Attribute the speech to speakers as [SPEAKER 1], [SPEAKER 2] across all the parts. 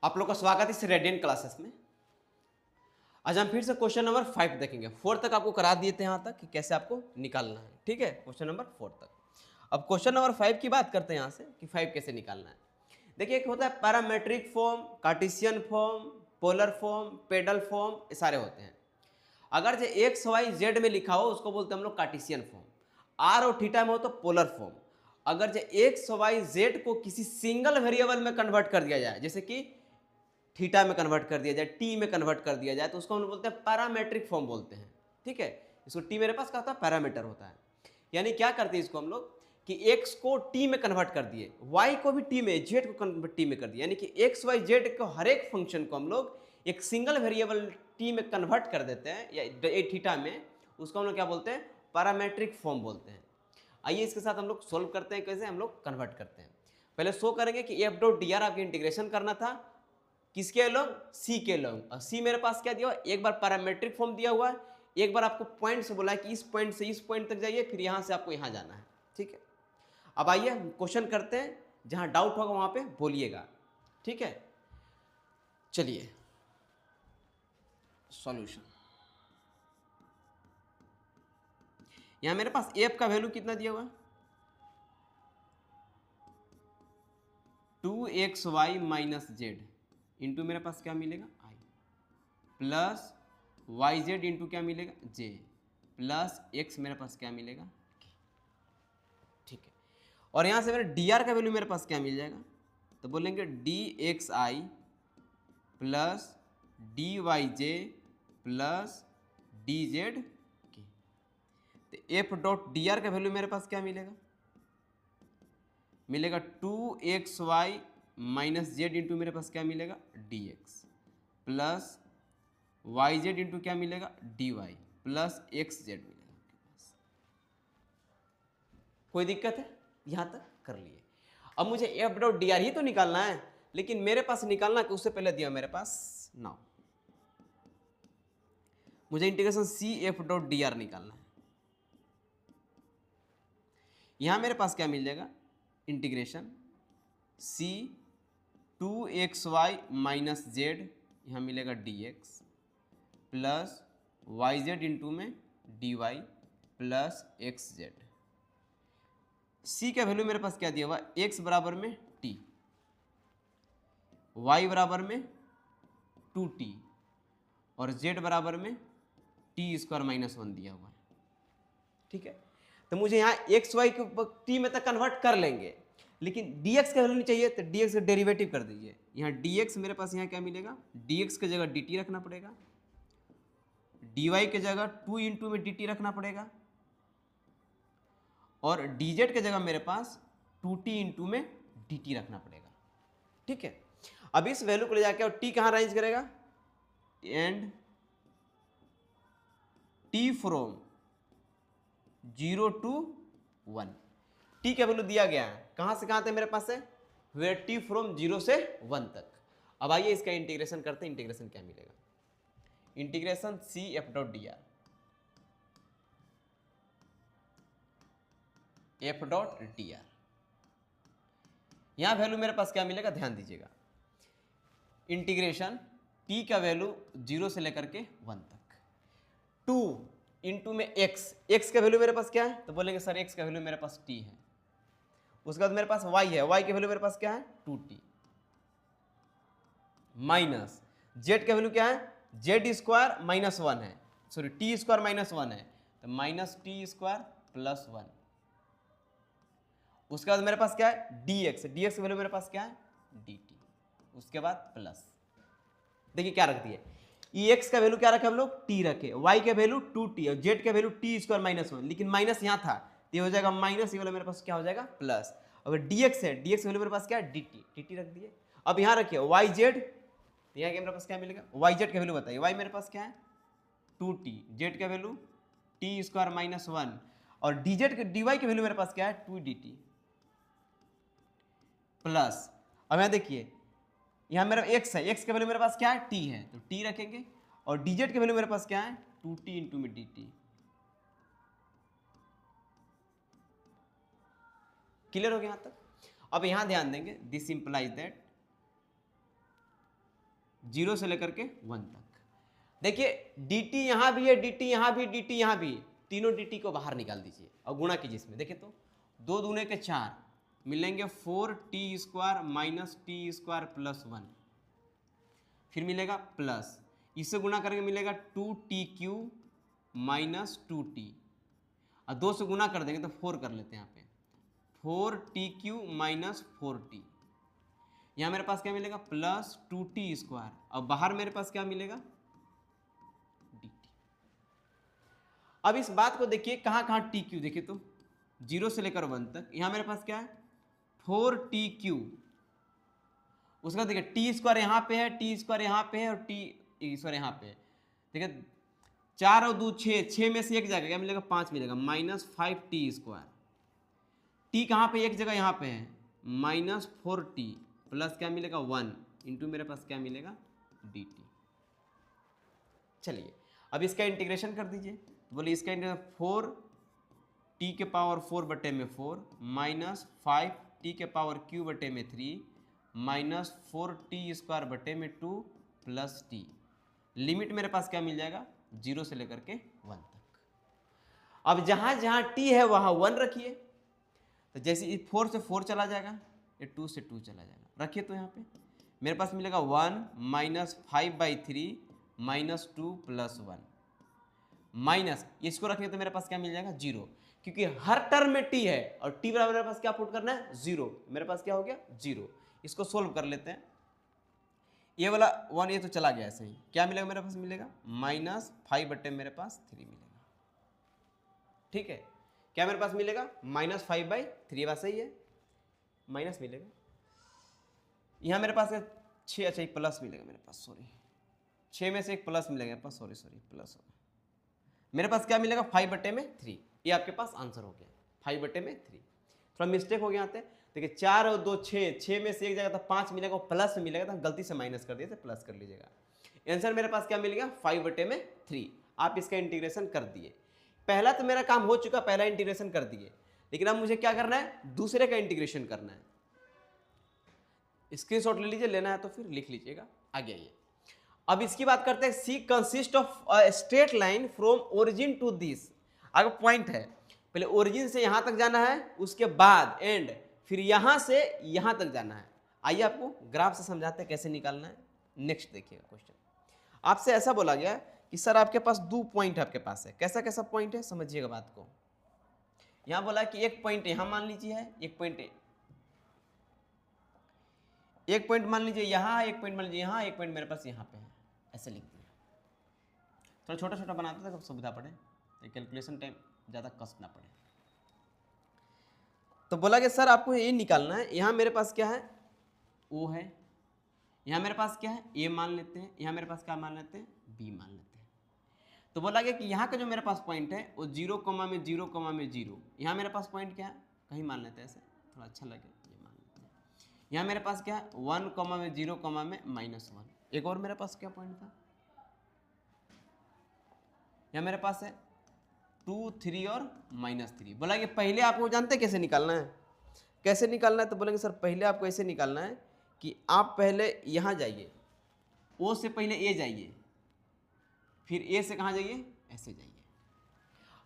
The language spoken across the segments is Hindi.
[SPEAKER 1] आप लोग का स्वागत है इस रेडियंट क्लासेस में। आज हम फिर से क्वेश्चन नंबर 5 देखेंगे। 4 तक आपको करा दिए थे यहाँ तक कि कैसे आपको निकालना है, ठीक है। क्वेश्चन नंबर 4 तक। अब क्वेश्चन नंबर 5 की बात करते हैं यहाँ से कि 5 कैसे निकालना है। देखिए, एक होता है parametric form, Cartesian form, polar form, pedal form, ये सारे होते हैं। अगर जो एक्स वाई जेड में लिखा हो उसको बोलते हैं हम लोग कार्टेशियन फॉर्म। आर और थीटा में हो तो पोलर फॉर्म। अगर जो एक्स वाई जेड को किसी सिंगल वेरिएबल में कन्वर्ट कर दिया जाए, जैसे कि थीटा में कन्वर्ट कर दिया जाए, टी में कन्वर्ट कर दिया जाए, तो उसको हम लोग बोलते हैं पैरामेट्रिक फॉर्म बोलते हैं, ठीक है। इसको टी मेरे पास क्या होता है, पैरामीटर होता है। यानी क्या करते हैं इसको हम लोग कि एक्स को टी में कन्वर्ट कर दिए, वाई को भी टी में, जेड को टी में कर दिया, यानी कि एक्स वाई जेड को हर एक फंक्शन को हम लोग एक सिंगल वेरिएबल टी में कन्वर्ट कर देते हैं, या थीटा में, उसको हम लोग क्या बोलते हैं, पैरामेट्रिक फॉर्म बोलते हैं। आइए इसके साथ हम लोग सोल्व करते हैं, कैसे हम लोग कन्वर्ट करते हैं। पहले शो करेंगे कि एफ डॉट डी आर आपकी इंटीग्रेशन करना था किसके अलोंग, सी के अलोंग। और सी मेरे पास क्या दिया हुआ, एक बार पैरामेट्रिक फॉर्म दिया हुआ है, एक बार आपको पॉइंट से बोला है कि इस पॉइंट से इस पॉइंट तक जाइए, फिर यहां से आपको यहां जाना है, ठीक है। अब आइए हम क्वेश्चन करते हैं, जहां डाउट होगा वहां पे बोलिएगा, ठीक है। चलिए सॉल्यूशन। यहां मेरे पास एफ का वैल्यू कितना दिया हुआ है, 2xy माइनस जेड इंटू मेरे पास क्या मिलेगा, आई, प्लस वाई जेड इंटू क्या मिलेगा, जे, प्लस एक्स मेरे पास क्या मिलेगा, ठीक है। और यहां से मेरे डी आर का वैल्यू मेरे पास क्या मिल जाएगा, तो बोलेंगे डी एक्स आई प्लस डी वाई जे प्लस डी जेड के। तो एफ डॉट डी आर का वैल्यू मेरे पास क्या मिलेगा, मिलेगा 2xy माइनस जेड इंटू मेरे पास क्या मिलेगा, D x, plus Y Z into क्या मिलेगा, D Y, plus x Z मिलेगा आपके पास। कोई दिक्कत है, यहां तक कर लिए। अब मुझे एफ डॉट डी आर ही तो निकालना है, लेकिन मेरे पास निकालना कि उससे पहले दिया मेरे पास नाउ मुझे integration C F dot D R निकालना है। यहां मेरे पास क्या मिल जाएगा, इंटीग्रेशन सी 2xy माइनस जेड, यहाँ मिलेगा D x, plus Y Z into में d Y plus x z. C का वैल्यू मेरे पास क्या दिया हुआ, एक्स बराबर में टी, वाई बराबर में 2t, और जेड बराबर में टी स्क्वायर माइनस 1 दिया हुआ है, ठीक है। तो मुझे यहाँ एक्स वाई को टी में तक कन्वर्ट कर लेंगे, लेकिन dx का वैल्यू नहीं चाहिए, तो dx का डेरिवेटिव कर दीजिए। यहाँ dx मेरे पास यहाँ क्या मिलेगा, dx की जगह dt रखना पड़ेगा, dy की जगह 2 इंटू में dt रखना पड़ेगा, और dz की जगह मेरे पास 2t इंटू में dt रखना पड़ेगा, ठीक है। अब इस वैल्यू को ले जाके और t कहाँ रेंज करेगा, and t from 0 to 1, T का वैल्यू दिया गया है, कहां से कहां तक मेरे पास है, वेयर टी फ्रॉम 0 से 1 तक। अब आइए इसका इंटीग्रेशन करते हैं, इंटीग्रेशन क्या मिलेगा, integration C F dot D R, F dot D R, यहां वैल्यू मेरे पास क्या मिलेगा, ध्यान दीजिएगा, इंटीग्रेशन टी का वैल्यू 0 से लेकर के 1 तक, 2 इंटू में एक्स, एक्स का वैल्यू मेरे पास क्या है, तो बोलेंगे सर एक्स का वैल्यू मेरे पास टी है, उसके बाद मेरे पास y है, y की वैल्यू मेरे पास क्या है, 2t, माइनस z का वैल्यू क्या है, z स्क्वायर माइनस 1 है, सॉरी टी स्क्वायर माइनस 1 है, तो माइनस टी स्क्वायर प्लस 1। उसके बाद मेरे पास क्या है, dx, dx की वैल्यू मेरे पास क्या है, dt, उसके बाद प्लस, देखिए क्या रख दिए, ex का वैल्यू क्या रखे हम लोग, t रखे, y का वैल्यू 2t, और z का वैल्यू t स्क्वायर माइनस 1, लेकिन माइनस यहाँ था, ये हो जाएगा माइनस, ये वाला मेरे पास क्या हो जाएगा, प्लस। अगर dx है, dx वैल्यू मेरे पास क्या है, dt, dt रख दिए। अब यहाँ रखिए yz, यहाँ के मेरे पास क्या मिलेगा, yz का वैल्यू बताइए, y मेरे पास क्या है 2t, z का वैल्यू t स्क्वायर माइनस 1, और dz के dy की वैल्यू मेरे पास क्या है 2dt, प्लस। अब यहाँ देखिए, यहाँ मेरा x है, x का वैल्यू मेरे पास क्या है, t है, तो t रखेंगे, और dz की वैल्यू मेरे पास क्या है 2t इंटू में dt। क्लियर हो गया यहां तक। अब यहां ध्यान देंगे, दिस इंप्लाइज दैट 0 से लेकर के 1 तक। देखिए dt यहाँ भी है, dt यहाँ भी, dt यहाँ भी, तीनों dt को बाहर निकाल दीजिए और गुणा कीजिए इसमें। देखिए तो 2 दूने के 4 मिलेंगे 4t² minus T square plus 1, फिर मिलेगा प्लस, इससे गुणा करके मिलेगा 2t³ माइनस 2t, और 2 से गुणा कर देंगे तो 4 कर लेते हैं यहाँ पे, 4t³ माइनस 4t, यहाँ मेरे पास क्या मिलेगा प्लस 2t², और बाहर मेरे पास क्या मिलेगा dt। अब इस बात को देखिए कहाँ कहाँ tq, देखिए तो 0 से लेकर 1 तक, यहाँ मेरे पास क्या है 4tq, उसका देखिए t² यहाँ पे है, t² यहाँ पे है और t² यहाँ पे है। देखिए 4 और 2 6, 6 में से एक जाएगा क्या मिलेगा 5 मिलेगा, माइनस 5t², t कहाँ पे एक जगह यहाँ पे है माइनस 4t, प्लस क्या मिलेगा 1 इंटू मेरे पास क्या मिलेगा dt। चलिए अब इसका इंटीग्रेशन कर दीजिए, बोलिए इसका इंटीग्रेशन 4t के पावर 4 बटे में 4 माइनस 5t के पावर q बटे में 3 माइनस 4t² बटे में 2 प्लस t। लिमिट मेरे पास क्या मिल जाएगा 0 से लेकर के 1 तक। अब जहां जहां t है वहां 1 रखिए, तो जैसे 4 से 4 चला जाएगा, ये 2 से 2 चला जाएगा, रखिए तो यहाँ पे मेरे पास मिलेगा 1 माइनस 5/3 माइनस 2 प्लस 1, माइनस इसको रखेंगे तो मेरे पास क्या मिल जाएगा 0, क्योंकि हर टर्म में t है और t बराबर मेरे पास क्या पुट करना है 0, मेरे पास क्या हो गया 0। इसको सोल्व कर लेते हैं, ये वाला 1 ये तो चला गया ऐसे ही, क्या मिलेगा मेरे पास मिलेगा माइनस 5 बटे मेरे पास 3 मिलेगा, ठीक है, क्या मेरे पास मिलेगा माइनस 5/3, बात सही है, माइनस मिलेगा, यहाँ मेरे पास 6, अच्छा एक प्लस मिलेगा मेरे पास, सॉरी 6 में से एक प्लस मिलेगा मेरे पास, सॉरी प्लस होगा, मेरे पास क्या मिलेगा 5 बटे में 3, ये आपके पास आंसर हो गया 5 बटे में 3। थोड़ा मिस्टेक हो गया यहाँ पे, देखिए 4 और 2 6, 6 में से एक जगह तो 5 मिलेगा, प्लस में मिलेगा तो गलती से माइनस कर दिए तो प्लस कर लीजिएगा। आंसर मेरे पास क्या मिल गया 5 बटे में 3। आप इसका इंटीग्रेशन कर दिए, पहला तो मेरा काम हो चुका, पहला इंटीग्रेशन कर दिए, लेकिन अब मुझे क्या करना है दूसरे का इंटीग्रेशन करना है। स्क्रीनशॉट ले लीजिए, लेना है तो फिर लिख लीजिएगा, आगे आइए। अब इसकी बात करते हैं, C consist of straight line from origin to this. अगर पॉइंट है, पहले ओरिजिन से यहां तक जाना है, उसके बाद एंड, फिर यहां से यहां तक जाना है। आइए आपको ग्राफ से समझाते हैं कैसे निकालना है। नेक्स्ट देखिएगा क्वेश्चन, आपसे ऐसा बोला गया कि सर आपके पास 2 पॉइंट आपके पास है, कैसा कैसा पॉइंट है समझिएगा बात को। यहां बोला कि एक पॉइंट यहां मान लीजिए है, एक पॉइंट मान लीजिए यहाँ, एक पॉइंट मान लीजिए यहाँ, एक पॉइंट मेरे पास यहाँ पे है, ऐसे लिख दिया। थोड़ा छोटा छोटा बनाते थे, कब सुविधा पड़े, कैलकुलेशन टाइम ज़्यादा कष्ट ना पड़े। तो बोला कि सर आपको ये निकालना है, यहाँ मेरे पास क्या है ओ है, यहाँ मेरे पास क्या है ए मान लेते हैं, यहाँ मेरे पास क्या मान लेते हैं बी मान लेते हैं। तो बोला गया कि यहाँ का जो मेरे पास पॉइंट है वो 0, 0, 0, यहाँ मेरे पास पॉइंट क्या है कहीं मान लेते हैं, ऐसे थोड़ा अच्छा लगे, ये मान लेते हैं। यहाँ मेरे पास क्या है 1, 0, -1। एक और मेरे पास क्या पॉइंट था, यहाँ मेरे पास है 2, 3 और -3। बोला कि पहले आपको जानते हैं कैसे निकालना है, कैसे निकालना है, तो बोलेंगे सर पहले आपको ऐसे निकालना है कि आप पहले यहाँ जाइए, ओ से पहले ए जाइए, फिर ए से कहाँ जाइए ऐसे जाइए।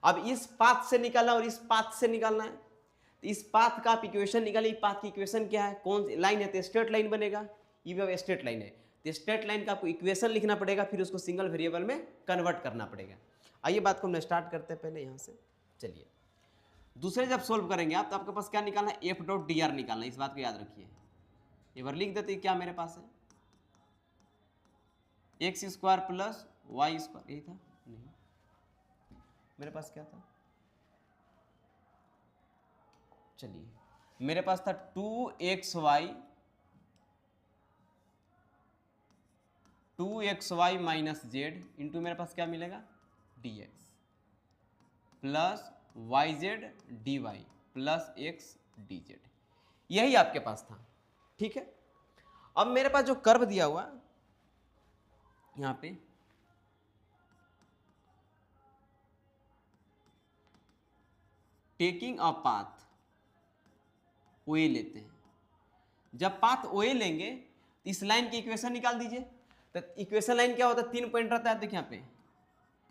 [SPEAKER 1] अब इस पाथ से निकालना और इस पाथ से निकालना है, तो इस पाथ का आप इक्वेशन निकालिए। पाथ की इक्वेशन क्या है, कौन सी लाइन है, तो स्ट्रेट लाइन बनेगा, ये भी स्ट्रेट लाइन है, तो स्ट्रेट लाइन का आपको इक्वेशन लिखना पड़ेगा, फिर उसको सिंगल वेरिएबल में कन्वर्ट करना पड़ेगा। आइए बात को हम स्टार्ट करते हैं पहले यहाँ से। चलिए दूसरे जब सोल्व करेंगे आप, तो आपके पास क्या निकालना है f.dr निकालना है, इस बात को याद रखिए। एक बार लिख देते क्या मेरे पास है x² + y², यही था नहीं, मेरे पास क्या था, चलिए मेरे पास था 2xy -z इंटू मेरे पास क्या मिलेगा dx plus yz dy plus x dz, यही आपके पास था, ठीक है। अब मेरे पास जो कर्व दिया हुआ यहां पे, टेकिंग अ पाथ ओए लेते हैं, जब पाथ ओए लेंगे तो इस लाइन की इक्वेशन निकाल दीजिए। तो इक्वेशन लाइन क्या होता है, 3 पॉइंट रहता है। देखिए यहाँ पे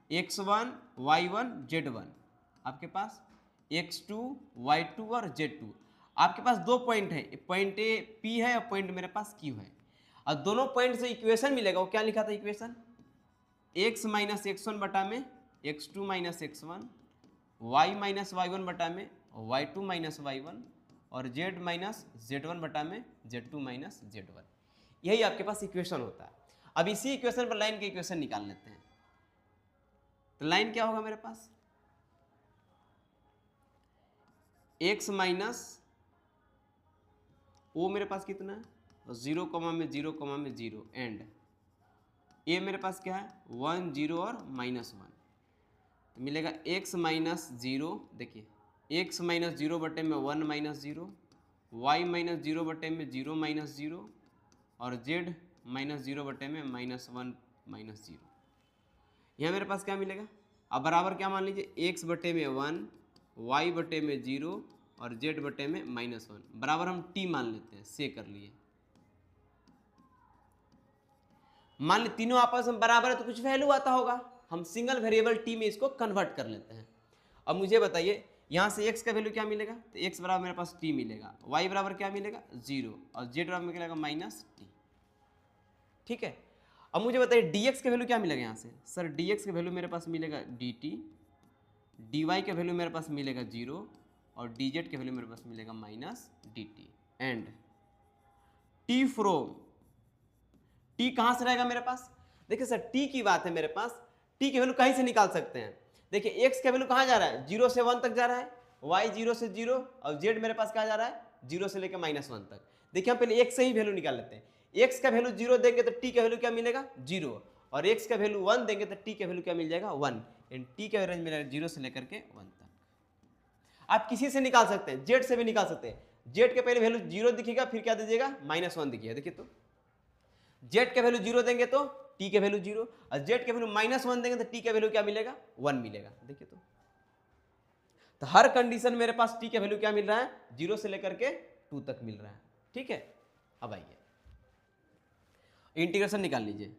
[SPEAKER 1] x1 y1 z1, आपके पास x2 y2 और z2। आपके पास 2 पॉइंट है, पॉइंट ए P है और पॉइंट मेरे पास Q है। और दोनों पॉइंट से इक्वेशन मिलेगा, वो क्या लिखा था इक्वेशन, x माइनस x1 बटा में x2 minus x1, y minus y1 बटा में y2 माइनस y1 और z माइनस z1 बटा में z2 माइनस z1। यही आपके पास इक्वेशन होता है। अब इसी इक्वेशन पर लाइन के इक्वेशन निकाल लेते हैं। तो लाइन क्या होगा मेरे पास, x माइनस ओ मेरे पास कितना है, 0 कॉमा में 0 कॉमा में 0 एंड ए मेरे पास क्या है 1 0 और -1। तो मिलेगा x माइनस 0, देखिए x माइनस 0 बटे में 1 माइनस 0, y माइनस 0 बटे में 0 माइनस 0 और z माइनस 0 बटे में -1 माइनस 0। यहाँ मेरे पास क्या मिलेगा, अब बराबर क्या मान लीजिए x बटे में 1, y बटे में 0 और z बटे में -1, बराबर हम t मान लेते हैं, से कर लिए। मान ली तीनों आपस में बराबर है तो कुछ वैल्यू आता होगा, हम सिंगल वेरिएबल t में इसको कन्वर्ट कर लेते हैं। अब मुझे बताइए यहाँ से x का वैल्यू क्या मिलेगा, तो x बराबर मेरे पास t मिलेगा, y बराबर क्या मिलेगा 0 और z बराबर मिलेगा -t। ठीक है, अब मुझे बताइए dx का वैल्यू क्या मिलेगा यहाँ से, सर dx का वैल्यू मेरे पास मिलेगा dt, dy का वैल्यू मेरे पास मिलेगा 0 और dz का वैल्यू मेरे पास मिलेगा -dt and t from t कहाँ से रहेगा मेरे पास, देखिए सर t की बात है मेरे पास, t की वैल्यू कहीं से निकाल सकते हैं। देखिए x का वैल्यू कहाँ जा रहा है, 0 से 1 तक जा रहा है, y 0 से 0 और z मेरे पास कहाँ जा रहा है 0 से लेकर -1 तक। देखिए हम पहले x से ही वैल्यू निकाल लेते हैं, x का वैल्यू 0 देंगे तो t का वैल्यू क्या मिलेगा 0 और x का वैल्यू 1 देंगे तो t का वैल्यू क्या मिल जाएगा 1 एंड t का रेंज मिलेगा 0 से लेकर के 1 तक। आप किसी से निकाल सकते हैं, z से भी निकाल सकते हैं, z के पहले वैल्यू 0 दिखेगा फिर क्या दीजिएगा -1 दिखेगा। देखिए तो z के वैल्यू 0 देंगे तो t के वैल्यू 0 और z के वैल्यू -1 देंगे तो t का वैल्यू क्या मिलेगा 1 मिलेगा। देखिए तो हर कंडीशन मेरे पास t का वैल्यू क्या मिल रहा है 0 से लेकर के 2 तक मिल रहा है। ठीक है, अब आइए इंटीग्रेशन निकाल लीजिए,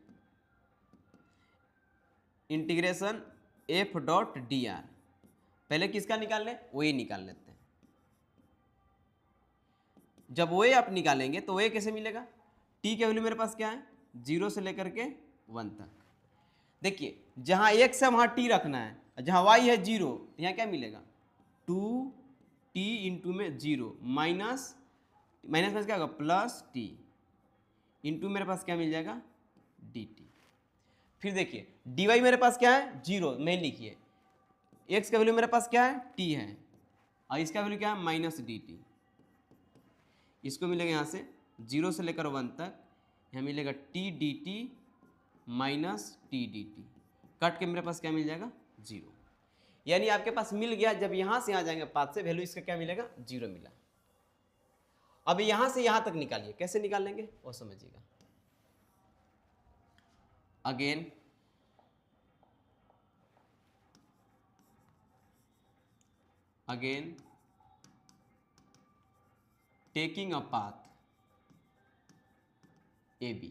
[SPEAKER 1] इंटीग्रेशन f डॉट dr, पहले किसका निकाल लें, OA निकाल लेते हैं। जब OA आप निकालेंगे तो OA कैसे मिलेगा, t का वैल्यू मेरे पास क्या है 0 से लेकर के 1 तक। देखिए जहाँ x है वहाँ t रखना है, जहाँ y है 0 तो यहाँ क्या मिलेगा 2t इंटू में 0 माइनस माइनस क्या होगा प्लस t इंटू मेरे पास क्या मिल जाएगा dt। फिर देखिए dy मेरे पास क्या है 0, नहीं लिखिए, x का वैल्यू मेरे पास क्या है t है और इसका वैल्यू क्या है -dt। इसको मिलेगा यहाँ से 0 से लेकर 1 तक, यहाँ मिलेगा t dt minus t dt, cut के मेरे पास क्या मिल जाएगा 0। यानी आपके पास मिल गया, जब यहाँ से यहाँ जाएंगे पाथ से वैल्यू इसका क्या मिलेगा 0 मिला। अब यहाँ से यहाँ तक निकालिए, कैसे निकालेंगे वो समझिएगा। Again taking a path A B,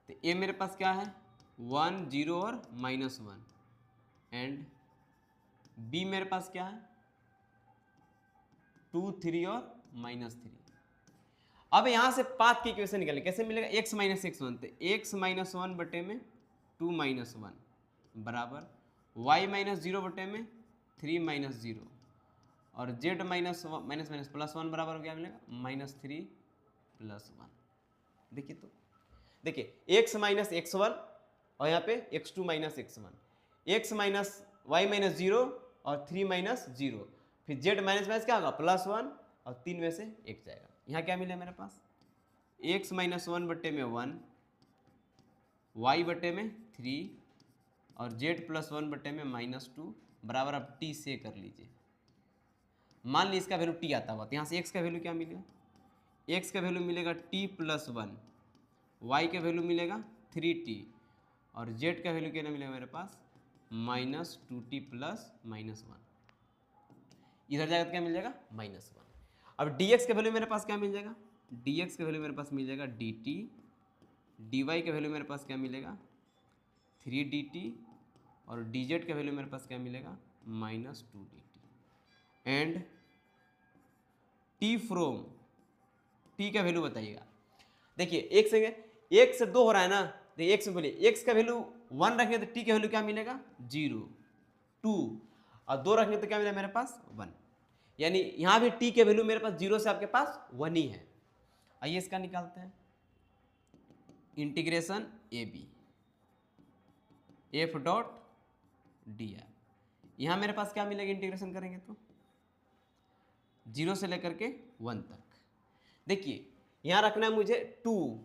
[SPEAKER 1] तो ए मेरे पास क्या है 1 0 और -1 एंड बी मेरे पास क्या है 2 3 और -3। अब यहां से पाथ की इक्वेशन निकालें, कैसे मिलेगा x माइनस x1, तो x माइनस 1 बटे में 2 माइनस 1 बराबर y माइनस 0 बटे में 3 माइनस 0 और z माइनस माइनस प्लस 1 बराबर क्या मिलेगा -3 प्लस 1। देखिए तो देखिए x माइनस x1 और यहाँ पे x2 minus x1, x minus y minus 0 और 3 माइनस 0, फिर z माइनस क्या होगा +1 और 3 में से 1 जाएगा। यहाँ क्या मिले मेरे पास x माइनस 1 बटे में 1, y बटे में 3 और z प्लस 1 बटे में -2 बराबर। अब t से कर लीजिए, मान लीजिए इसका वैल्यू t आता हुआ, तो यहाँ से x का वैल्यू क्या मिलेगा, x का वैल्यू मिलेगा t प्लस 1, y का वैल्यू मिलेगा 3t और z का वैल्यू क्या मिलेगा मेरे पास -2t प्लस -1, इधर जाएगा तो क्या मिल जाएगा -1। अब dx का वैल्यू मेरे पास क्या मिल जाएगा, dx का वैल्यू मेरे पास मिल जाएगा dt dy का वैल्यू मेरे पास क्या मिलेगा 3dt और dz का वैल्यू मेरे पास क्या मिलेगा -2dt and t from t का वैल्यू बताइएगा। देखिए एक से 2 हो रहा है ना, देखिए x में बोलिए x का वैल्यू 1 रखेंगे तो t का वैल्यू क्या मिलेगा 0 2 और 2 रखेंगे तो क्या मिलेगा मेरे पास 1, यानी यहाँ भी t के वैल्यू मेरे पास 0 से आपके पास 1 ही है। आइए इसका निकालते हैं integration ab f dot dr। यहाँ मेरे पास क्या मिलेगा इंटीग्रेशन करेंगे तो 0 से लेकर के 1 तक। देखिए यहाँ रखना है मुझे 2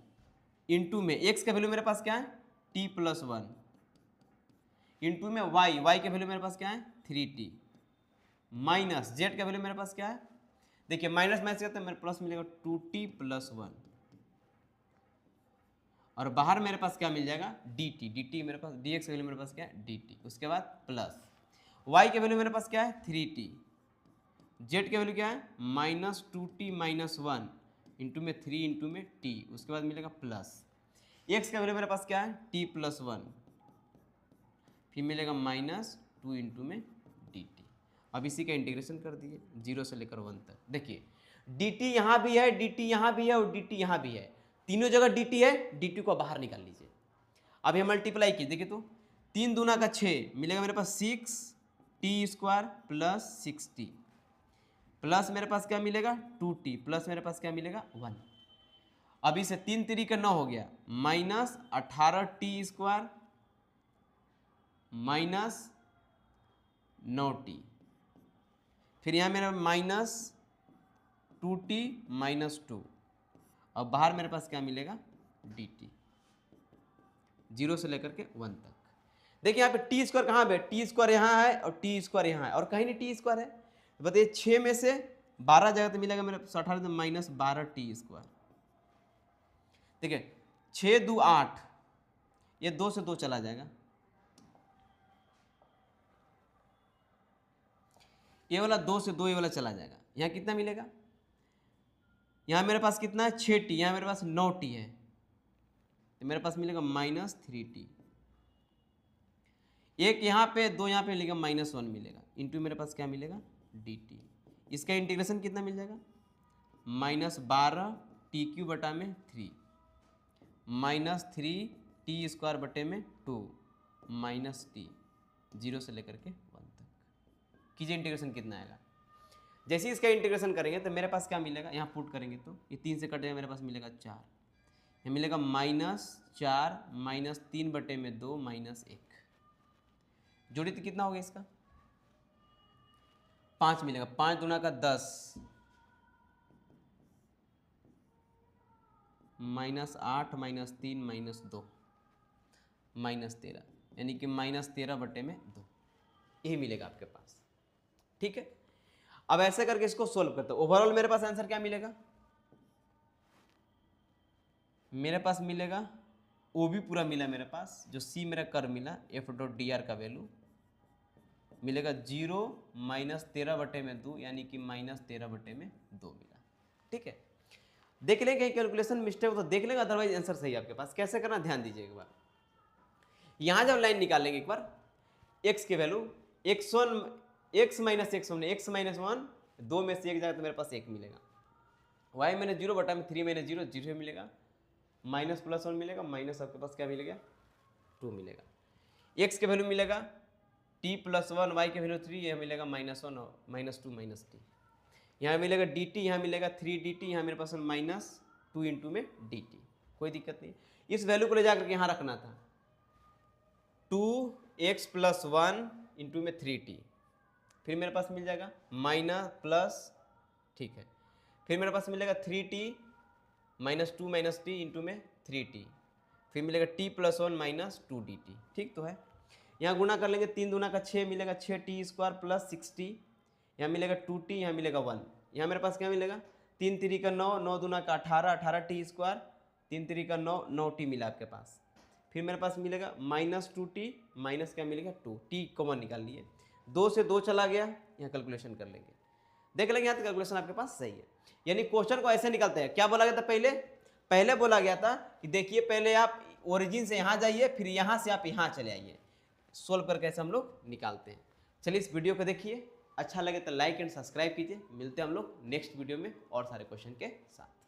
[SPEAKER 1] इंटू में x का वैल्यू मेरे पास क्या है t प्लस 1 इंटू में y का वैल्यू मेरे पास क्या है 3t माइनस z का वैल्यू मेरे पास क्या है, देखिए माइनस माइनस करते हैं मेरे प्लस मिलेगा 2t प्लस 1 और बाहर मेरे पास क्या मिल जाएगा dt मेरे पास dx का वैल्यू मेरे पास क्या है dt, उसके बाद प्लस y के वैल्यू मेरे पास क्या है 3t z के वैल्यू क्या है -2t माइनस 1 इंटू में 3 इंटू में t, उसके बाद मिलेगा प्लस x का वैल्यू मेरे पास क्या है t प्लस 1 फिर मिलेगा -2 इंटू में dt। अब इसी का इंटीग्रेशन कर दिए 0 से लेकर 1 तक। देखिए dt यहाँ भी है dt यहाँ भी है और dt यहाँ भी है, तीनों जगह dt है, dt को बाहर निकाल लीजिए। अब ये मल्टीप्लाई कीजिए, देखिए तो 3 दूना का 6 मिलेगा मेरे पास 6t² प्लस 6t प्लस मेरे पास क्या मिलेगा 2t प्लस मेरे पास क्या मिलेगा 1। अब इसे 3 3 का 9 हो गया -18t² माइनस 9t, फिर यहाँ मेरा -2t माइनस 2, अब बाहर मेरे पास क्या मिलेगा dt 0 से लेकर के 1 तक। देखिए यहाँ पे t² कहाँ पे t² यहाँ है और t² यहाँ है और कहीं नहीं t² है, बताइए 6 में से 12 जगह तो मिलेगा मेरे 18 तो -12t²। देखिए 6 2 8, ये 2 से 2 चला जाएगा, ये वाला 2 से 2 ये वाला चला जाएगा, यहाँ कितना मिलेगा यहाँ मेरे पास कितना है 6t, यहाँ मेरे पास 9t है तो मेरे पास मिलेगा -3t, एक यहाँ पे 2 यहाँ पे मिलेगा -1 मिलेगा इंटू मेरे पास क्या मिलेगा dt। इसका इंटीग्रेशन कितना मिल जाएगा -12t³ बटा में 3 -3t² बटे में 2 -t 0 से लेकर के 1 तक। कीजिए इंटीग्रेशन कितना आएगा। जैसे ही इसका इंटीग्रेशन करेंगे तो मेरे पास क्या मिलेगा, यहाँ पुट करेंगे तो ये 3 से कटेगा मेरे पास मिलेगा 4, यहाँ मिलेगा -4 -3 बटे में 2 -1, जोड़ी तो कितना हो गया इसका 5 मिलेगा, 5 दूना का 10 -8 -3 -2 -13, यानी कि -13 बटे में 2, यही मिलेगा आपके पास। ठीक है, अब ऐसे करके इसको सोल्व करते हैं। ओवरऑल मेरे पास आंसर क्या मिलेगा, मेरे पास मिलेगा ओ भी पूरा मिला मेरे पास, जो सी मेरा कर मिला f डॉट डी आर का वैल्यू मिलेगा 0 -13 बटे में 2, यानी कि -13 बटे में 2 मिला। ठीक है, देख लें कहीं कैलकुलेशन मिस्टेक हो तो देख लेंगे, अदरवाइज आंसर सही है आपके पास। कैसे करना ध्यान दीजिए एक बार, यहाँ जब लाइन निकालेंगे एक बार x की value x1 x minus x1 2 में से एक जाएगा तो मेरे पास 1 मिलेगा, y मैंने 0 बटा में 3 मैंने 0 0 मिलेगा, माइनस प्लस 1 मिलेगा, माइनस आपके पास क्या मिलेगा 2 मिलेगा, x के वैल्यू मिलेगा t प्लस 1, y के वैल्यू 3, यह मिलेगा -1 और -2 -t, यहाँ मिलेगा dt, यहाँ मिलेगा 3dt, यहाँ मेरे पास -2 इंटू में dt। कोई दिक्कत नहीं, इस वैल्यू को ले जाकर के यहाँ रखना था 2x प्लस 1 इंटू में 3t, फिर मेरे पास मिल जाएगा माइनस प्लस, ठीक है, फिर मेरे पास मिलेगा 3t -2 - t इंटू में 3t, फिर मिलेगा t प्लस 1 -2dt। ठीक तो है, यहाँ गुना कर लेंगे 3 दूना का 6 मिलेगा 6t² प्लस 6t, यहाँ मिलेगा 2t, यहाँ मिलेगा 1, यहाँ मेरे पास क्या मिलेगा 3 3 का 9, 9 दूना का 18, 18t², 3 3 का 9, 9t मिला आपके पास, फिर मेरे पास मिलेगा -2t माइनस क्या मिलेगा 2, t कॉमन निकाल लिए, 2 से 2 चला गया, यहाँ कैलकुलेशन कर लेंगे, देख लेंगे यहाँ तक कैलकुलेशन आपके पास सही है। यानी क्वेश्चन को ऐसे निकालते हैं, क्या बोला गया था पहले पहले बोला गया था कि देखिए पहले आप ओरिजिन से यहाँ जाइए, फिर यहाँ से आप यहाँ चले आइए, सोल्व करके ऐसे हम लोग निकालते हैं। चलिए इस वीडियो को देखिए, अच्छा लगे तो लाइक एंड सब्सक्राइब कीजिए। मिलते हैं हम लोग नेक्स्ट वीडियो में और सारे क्वेश्चन के साथ।